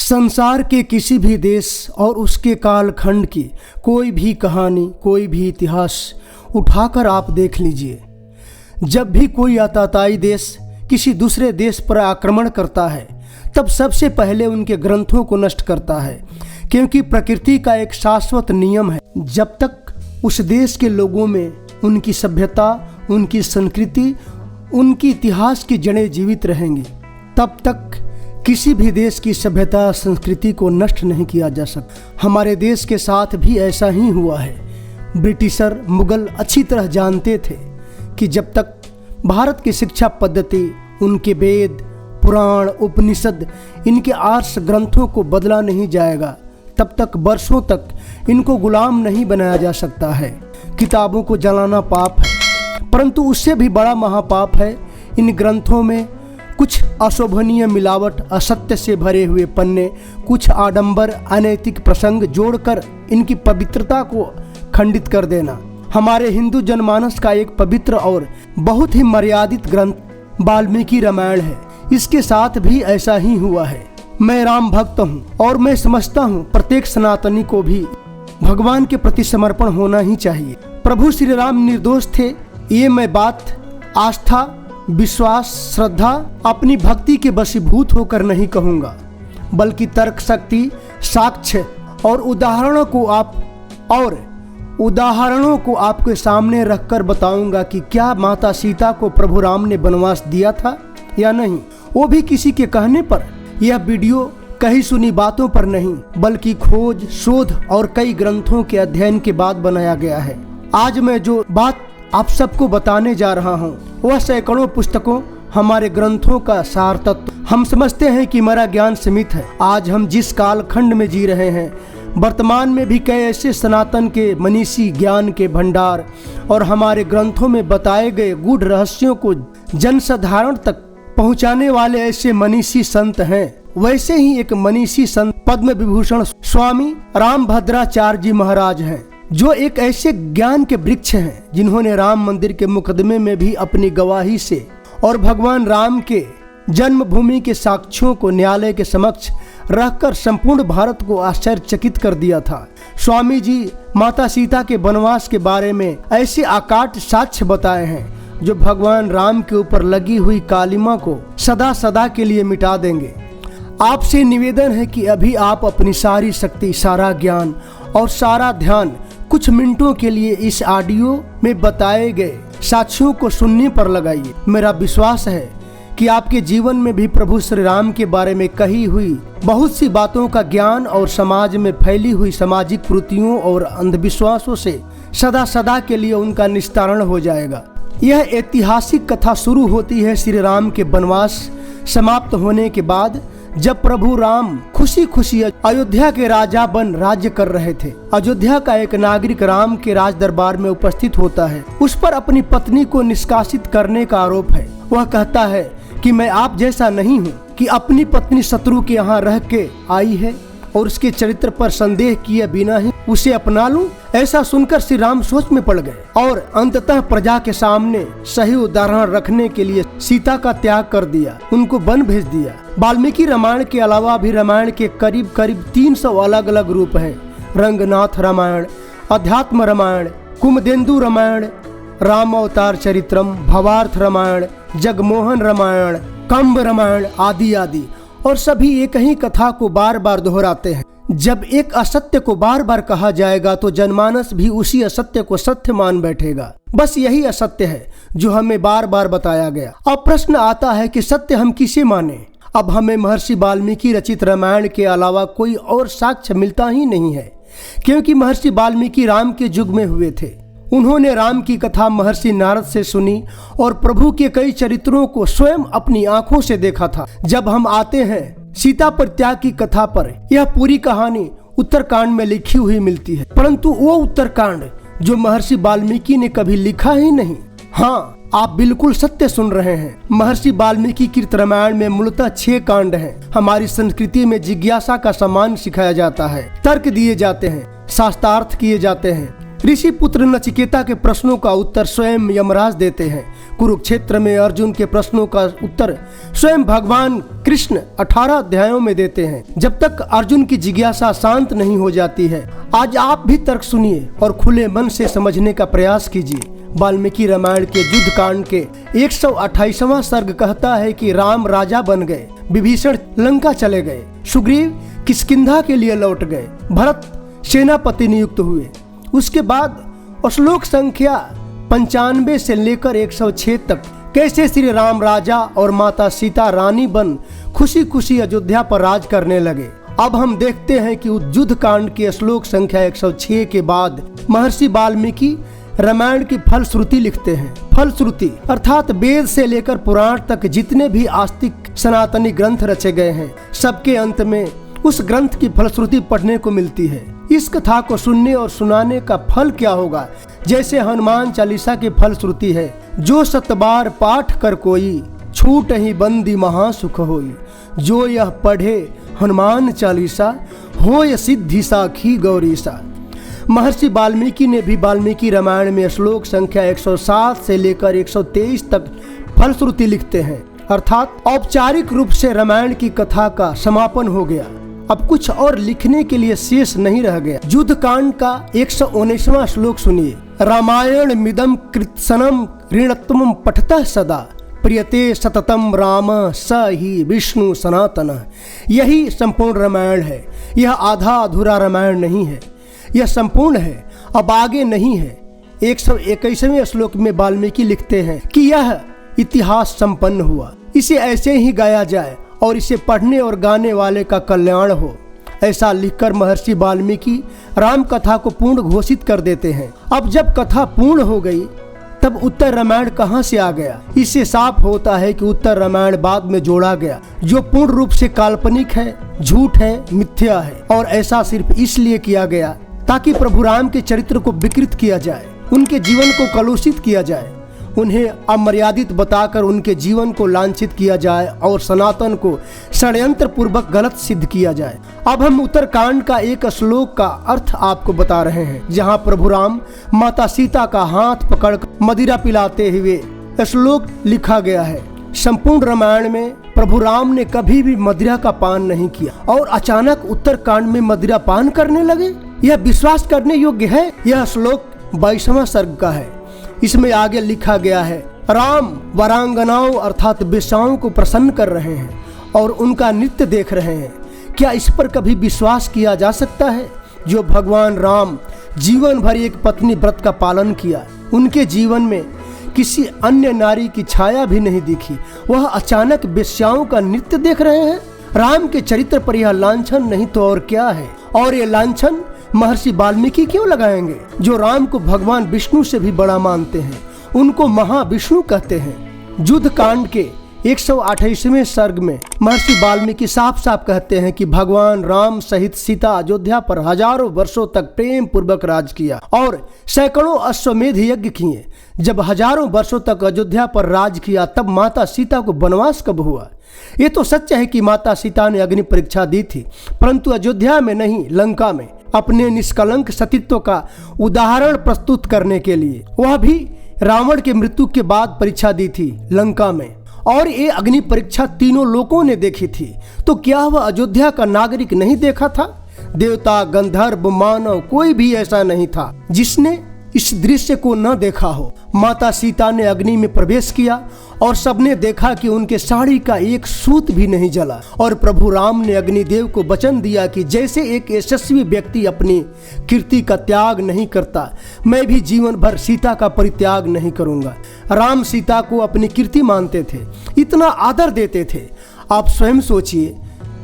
संसार के किसी भी देश और उसके कालखंड की कोई भी कहानी, कोई भी इतिहास उठाकर आप देख लीजिए। जब भी कोई आतताई देश किसी दूसरे देश पर आक्रमण करता है तब सबसे पहले उनके ग्रंथों को नष्ट करता है, क्योंकि प्रकृति का एक शाश्वत नियम है, जब तक उस देश के लोगों में उनकी सभ्यता, उनकी संस्कृति, उनकी इतिहास की जड़ें जीवित रहेंगी, तब तक किसी भी देश की सभ्यता, संस्कृति को नष्ट नहीं किया जा सकता। हमारे देश के साथ भी ऐसा ही हुआ है। ब्रिटिशर, मुगल अच्छी तरह जानते थे कि जब तक भारत की शिक्षा पद्धति, उनके वेद, पुराण, उपनिषद, इनके आर्ष ग्रंथों को बदला नहीं जाएगा, तब तक वर्षों तक इनको गुलाम नहीं बनाया जा सकता है। किताबों को जलाना पाप है, परंतु उससे भी बड़ा महापाप है इन ग्रंथों में कुछ अशोभनीय मिलावट, असत्य से भरे हुए पन्ने, कुछ आडंबर, अनैतिक प्रसंग जोड़कर इनकी पवित्रता को खंडित कर देना। हमारे हिंदू जनमानस का एक पवित्र और बहुत ही मर्यादित ग्रंथ वाल्मीकि रामायण है। इसके साथ भी ऐसा ही हुआ है। मैं राम भक्त हूँ और मैं समझता हूँ प्रत्येक सनातनी को भी भगवान के प्रति समर्पण होना ही चाहिए। प्रभु श्री राम निर्दोष थे, ये मैं बात आस्था, विश्वास, श्रद्धा, अपनी भक्ति के वशीभूत होकर नहीं कहूँगा, बल्कि तर्क शक्ति, साक्ष्य और उदाहरणों को आपके सामने रखकर बताऊंगा कि क्या माता सीता को प्रभु राम ने वनवास दिया था या नहीं, वो भी किसी के कहने पर। यह वीडियो कहीं सुनी बातों पर नहीं, बल्कि खोज, शोध और कई ग्रंथों के अध्ययन के बाद बनाया गया है। आज मैं जो बात आप सबको बताने जा रहा हूँ वह सैकड़ों पुस्तकों, हमारे ग्रंथों का सार तत्व। हम समझते हैं कि हमारा ज्ञान सीमित है। आज हम जिस कालखंड में जी रहे हैं, वर्तमान में भी कई ऐसे सनातन के मनीषी ज्ञान के भंडार और हमारे ग्रंथों में बताए गए गूढ़ रहस्यों को जनसाधारण तक पहुंचाने वाले ऐसे मनीषी संत हैं। वैसे ही एक मनीषी संत पद्म विभूषण स्वामी रामभद्राचार्य जी महाराज हैं, जो एक ऐसे ज्ञान के वृक्ष हैं जिन्होंने राम मंदिर के मुकदमे में भी अपनी गवाही से और भगवान राम के जन्मभूमि के साक्ष्यों को न्यायालय के समक्ष रखकर संपूर्ण भारत को आश्चर्यचकित कर दिया था। स्वामी जी माता सीता के वनवास के बारे में ऐसे अकाट साक्ष्य बताए हैं जो भगवान राम के ऊपर लगी हुई कालिमा को सदा सदा के लिए मिटा देंगे। आपसे निवेदन है कि अभी आप अपनी सारी शक्ति, सारा ज्ञान और सारा ध्यान कुछ मिनटों के लिए इस ऑडियो में बताए गए साक्ष्यों को सुनने पर लगाइए। मेरा विश्वास है कि आपके जीवन में भी प्रभु श्री राम के बारे में कही हुई बहुत सी बातों का ज्ञान और समाज में फैली हुई सामाजिक कुरीतियों और अंधविश्वासों से सदा सदा के लिए उनका निस्तारण हो जाएगा। यह ऐतिहासिक कथा शुरू होती है श्री राम के वनवास समाप्त होने के बाद, जब प्रभु राम खुशी खुशी अयोध्या के राजा बन राज्य कर रहे थे। अयोध्या का एक नागरिक राम के राज दरबार में उपस्थित होता है। उस पर अपनी पत्नी को निष्कासित करने का आरोप है। वह कहता है कि मैं आप जैसा नहीं हूँ कि अपनी पत्नी शत्रु के यहाँ रह के आई है और उसके चरित्र पर संदेह किए बिना ही उसे अपना लूं। ऐसा सुनकर श्री राम सोच में पड़ गए और अंततः प्रजा के सामने सही उदाहरण रखने के लिए सीता का त्याग कर दिया, उनको वन भेज दिया। वाल्मीकि रामायण के अलावा भी रामायण के करीब 300 अलग अलग रूप हैं। रंगनाथ रामायण, अध्यात्म रामायण, कुमदेन्दु रामायण, राम अवतार चरित्रम, भवार्थ रामायण, जगमोहन रामायण, कंब रामायण आदि आदि, और सभी एक ही कथा को बार बार दोहराते हैं। जब एक असत्य को बार बार कहा जाएगा तो जनमानस भी उसी असत्य को सत्य मान बैठेगा। बस यही असत्य है जो हमें बार बार बताया गया। अब प्रश्न आता है कि सत्य हम किसे माने। अब हमें महर्षि वाल्मीकि रचित रामायण के अलावा कोई और साक्ष्य मिलता ही नहीं है, क्योंकि महर्षि वाल्मीकि राम के युग में हुए थे। उन्होंने राम की कथा महर्षि नारद से सुनी और प्रभु के कई चरित्रों को स्वयं अपनी आंखों से देखा था। जब हम आते हैं सीता परित्याग की कथा पर, यह पूरी कहानी उत्तरकांड में लिखी हुई मिलती है, परंतु वो उत्तरकांड जो महर्षि वाल्मीकि ने कभी लिखा ही नहीं। हाँ, आप बिल्कुल सत्य सुन रहे हैं। महर्षि वाल्मीकि कृत रामायण में मूलतः 6 कांड हैं। हमारी संस्कृति में जिज्ञासा का सम्मान सिखाया जाता है, तर्क दिए जाते हैं, शास्त्रार्थ किए जाते हैं, ऋषि पुत्र नचिकेता के प्रश्नों का उत्तर स्वयं यमराज देते हैं। कुरुक्षेत्र में अर्जुन के प्रश्नों का उत्तर स्वयं भगवान कृष्ण 18 अध्यायों में देते हैं, जब तक अर्जुन की जिज्ञासा शांत नहीं हो जाती है। आज आप भी तर्क सुनिए और खुले मन से समझने का प्रयास कीजिए। वाल्मीकि रामायण के युद्ध कांड के 128वां सर्ग कहता है कि राम राजा बन गए, विभीषण लंका चले गए, सुग्रीव किष्किंधा के लिए लौट गए, भरत सेनापति नियुक्त हुए। उसके बाद श्लोक संख्या 95 से लेकर 106 तक कैसे श्री राम राजा और माता सीता रानी बन खुशी खुशी अयोध्या पर राज करने लगे। अब हम देखते हैं कि युद्ध कांड के श्लोक संख्या 106 के बाद महर्षि वाल्मीकि रामायण की फलश्रुति लिखते हैं। फलश्रुति अर्थात वेद से लेकर पुराण तक जितने भी आस्तिक सनातनी ग्रंथ रचे गए हैं, सबके अंत में उस ग्रंथ की फलश्रुति पढ़ने को मिलती है। इस कथा को सुनने और सुनाने का फल क्या होगा? जैसे हनुमान चालीसा की फलश्रुति है, जो 7 बार पाठ कर कोई, छूट ही बंदी महासुख होई। जो यह पढ़े हनुमान चालीसा, होय सिद्धि साखी गौरीसा। महर्षि वाल्मीकि ने भी वाल्मीकि रामायण में श्लोक संख्या 107 से लेकर 123 तक फलश्रुति लिखते हैं, अर्थात औपचारिक रूप से रामायण की कथा का समापन हो गया। अब कुछ और लिखने के लिए शेष नहीं रह गया। युद्ध कांड का 119वां श्लोक सुनिए। रामायण मिदम कृत्सनम ऋणत्वम पठतः सदा, प्रियते सततम राम स ही विष्णु सनातन। यही संपूर्ण रामायण है। यह आधा अधूरा रामायण नहीं है, यह संपूर्ण है, अब आगे नहीं है। 121वें श्लोक में वाल्मीकि लिखते हैं कि यह इतिहास संपन्न हुआ, इसे ऐसे ही गाया जाए और इसे पढ़ने और गाने वाले का कल्याण हो। ऐसा लिखकर महर्षि वाल्मीकि राम कथा को पूर्ण घोषित कर देते हैं। अब जब कथा पूर्ण हो गई तब उत्तर रामायण कहाँ से आ गया? इससे साफ होता है कि उत्तर रामायण बाद में जोड़ा गया, जो पूर्ण रूप से काल्पनिक है, झूठ है, मिथ्या है। और ऐसा सिर्फ इसलिए किया गया ताकि प्रभु राम के चरित्र को विकृत किया जाए, उनके जीवन को कलुषित किया जाए, उन्हें अमर्यादित बताकर उनके जीवन को लांछित किया जाए और सनातन को षड्यंत्र पूर्वक गलत सिद्ध किया जाए। अब हम उत्तरकांड का एक श्लोक का अर्थ आपको बता रहे हैं, जहां प्रभु राम माता सीता का हाथ पकड़ मदिरा पिलाते हुए श्लोक लिखा गया है। संपूर्ण रामायण में प्रभु राम ने कभी भी मदिरा का पान नहीं किया और अचानक उत्तरकांड में मदिरा पान करने लगे। यह विश्वास करने योग्य है। यह श्लोक 22वां सर्ग का है। इसमें आगे लिखा गया है, राम वरांगनाओं अर्थात वेश्याओं को प्रसन्न कर रहे हैं और उनका नृत्य देख रहे हैं। क्या इस पर कभी विश्वास किया जा सकता है? जो भगवान राम जीवन भर एक पत्नी व्रत का पालन किया, उनके जीवन में किसी अन्य नारी की छाया भी नहीं दिखी, वह अचानक वेश्याओं का नृत्य देख रहे हैं। राम के चरित्र पर यह लांछन नहीं तो और क्या है? और ये लांछन महर्षि वाल्मीकि क्यों लगाएंगे, जो राम को भगवान विष्णु से भी बड़ा मानते हैं, उनको महाविष्णु कहते हैं। युद्ध कांड के 128वें सर्ग में महर्षि वाल्मीकि साफ साफ कहते हैं कि भगवान राम सहित सीता अयोध्या पर हजारों वर्षों तक प्रेम पूर्वक राज किया और सैकड़ों अश्वमेध यज्ञ किए। जब हजारों वर्षों तक अयोध्या पर राज किया, तब माता सीता को वनवास कब हुआ? ये तो सच है कि माता सीता ने अग्नि परीक्षा दी थी, परंतु अयोध्या में नहीं, लंका में, अपने निष्कलंक सतीत्व का उदाहरण प्रस्तुत करने के लिए। वह भी रावण के मृत्यु के बाद परीक्षा दी थी लंका में, और ये अग्नि परीक्षा तीनों लोगों ने देखी थी। तो क्या वह अयोध्या का नागरिक नहीं देखा था? देवता, गंधर्व, मानव, कोई भी ऐसा नहीं था जिसने इस दृश्य को न देखा हो। माता सीता ने अग्नि में प्रवेश किया और सबने देखा कि उनके साड़ी का एक सूत भी नहीं जला। और प्रभु राम ने अग्निदेव को वचन दिया कि जैसे एक यशस्वी व्यक्ति अपनी कीर्ति का त्याग नहीं करता, मैं भी जीवन भर सीता का परित्याग नहीं करूंगा। राम सीता को अपनी कीर्ति मानते थे, इतना आदर देते थे। आप स्वयं सोचिए,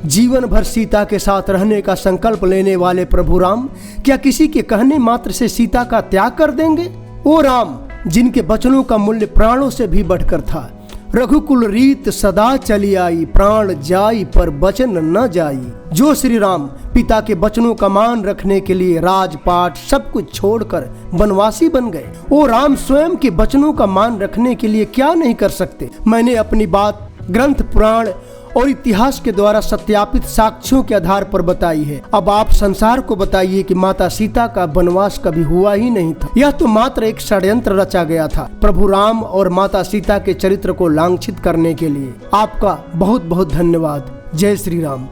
जीवन भर सीता के साथ रहने का संकल्प लेने वाले प्रभु राम क्या किसी के कहने मात्र से सीता का त्याग कर देंगे? वो राम जिनके वचनों का मूल्य प्राणों से भी बढ़कर था। रघुकुल रीत सदा चली आई, प्राण जाई पर वचन न जाई। जो श्री राम पिता के वचनों का मान रखने के लिए राजपाट सब कुछ छोड़कर वनवासी बन गए, वो राम स्वयं के वचनों का मान रखने के लिए क्या नहीं कर सकते? मैंने अपनी बात ग्रंथ, पुराण और इतिहास के द्वारा सत्यापित साक्ष्यों के आधार पर बताई है। अब आप संसार को बताइए कि माता सीता का वनवास कभी हुआ ही नहीं था। यह तो मात्र एक षड्यंत्र रचा गया था प्रभु राम और माता सीता के चरित्र को लांछित करने के लिए। आपका बहुत बहुत धन्यवाद। जय श्री राम।